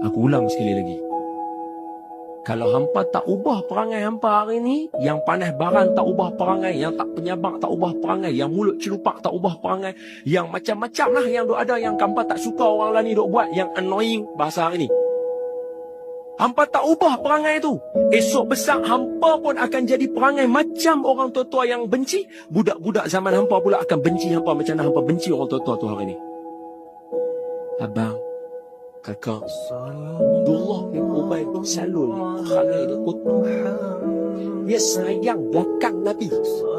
Aku ulang sekali lagi. Kalau hampa tak ubah perangai hampa hari ni, yang panas baran tak ubah perangai, yang tak penyabak tak ubah perangai, yang mulut celupak tak ubah perangai, yang macam-macam lah yang duk ada, yang hampa tak suka orang lain ni duk buat, yang annoying bahasa hari ni. Hampa tak ubah perangai tu, esok besar hampa pun akan jadi perangai macam orang tua-tua yang benci. Budak-budak zaman hampa pula akan benci hampa macam mana hampa benci orang tua-tua tu hari ni. Abang, kakak, Abdullah bin Ubay bin Salul ni perangai dia kotor. Dia sayang belakang Nabi.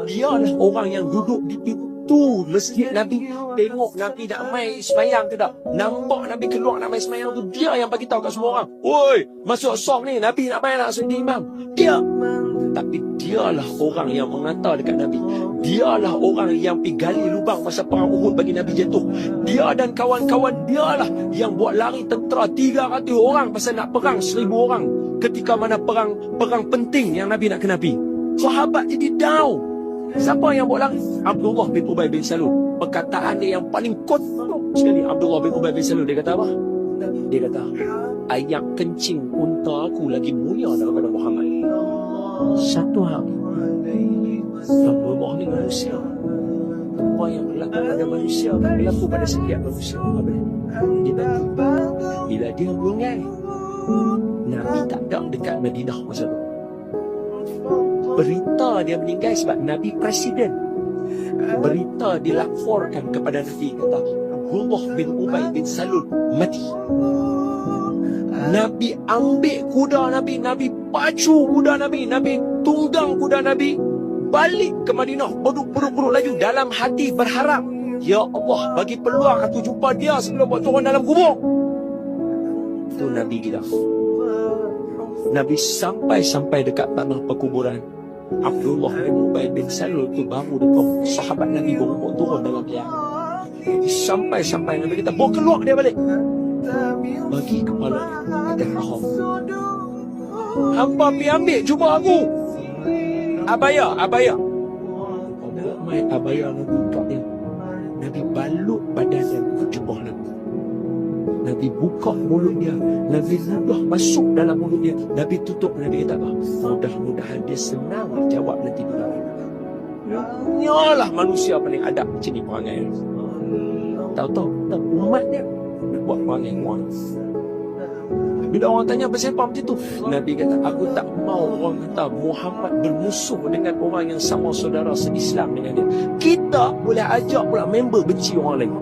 Dialah orang yang duduk di pintu masjid Nabi, tengok Nabi nak main semayang ke tak, nampak Nabi keluar nak main semayang tu, dia yang bagi tahu kat semua orang, oi, masuk song ni Nabi nak main nak jadi imam. Dia. Tapi dialah orang yang mengantar dekat Nabi. Dialah orang yang pergi gali lubang masa perang Uhud bagi Nabi jatuh. Dia dan kawan-kawan dialah yang buat lari tentera 300 orang pasal nak perang 1000 orang. Ketika mana perang penting yang Nabi nak ke Nabi. Sahabat jadi down. Siapa yang buat lari? Abdullah bin Ubay bin Salul. Perkataan dia yang paling kotor sekali. Abdullah bin Ubay bin Salul, dia kata apa? Dia kata, ayak kencing unta aku lagi mulia daripada Muhammad. Satu hari Allah ni manusia, apa yang berlaku pada manusia berlaku pada setiap manusia. Bila dia meninggal, Nabi tak ada dekat Madinah masa tu. Berita dia meninggal sebab Nabi presiden. Berita dilaporkan kepada Nabi, kata Abdullah bin Ubay bin Salul mati. Nabi ambil kuda Nabi, Nabi pacu kuda Nabi, Nabi tunggang kuda Nabi, balik ke Madinah, beruk-beruk laju, dalam hati berharap, ya Allah, bagi peluang aku jumpa dia sebelum buat turun dalam kubur. Itu Nabi kita. Nabi sampai dekat tanah perkuburan, Abdullah bin Ubay bin Salul tu baru dekat sahabat Nabi baru buat turun dalam dia. Sampai Nabi kita bawa keluar dia balik, bagi kepala kata raham, hampa pergi ambil jubah aku, abaya buat main abaya Nabi kat dia. Nabi balut badan dia dengan jubah Nabi. Nabi buka mulut dia, Nabi mudah masuk dalam mulut dia, Nabi tutup. Nabi kata apa? Mudah-mudahan dia senang jawab nanti bila nyalah manusia paling adab macam ni perangai. Tahu umat dia buat perangai kuat. Bila orang tanya pasal apa macam tu, Nabi kata, aku tak mau orang kata Muhammad bermusuh dengan orang yang sama saudara se-Islam dengan dia. Kita boleh ajak pula member benci orang lain.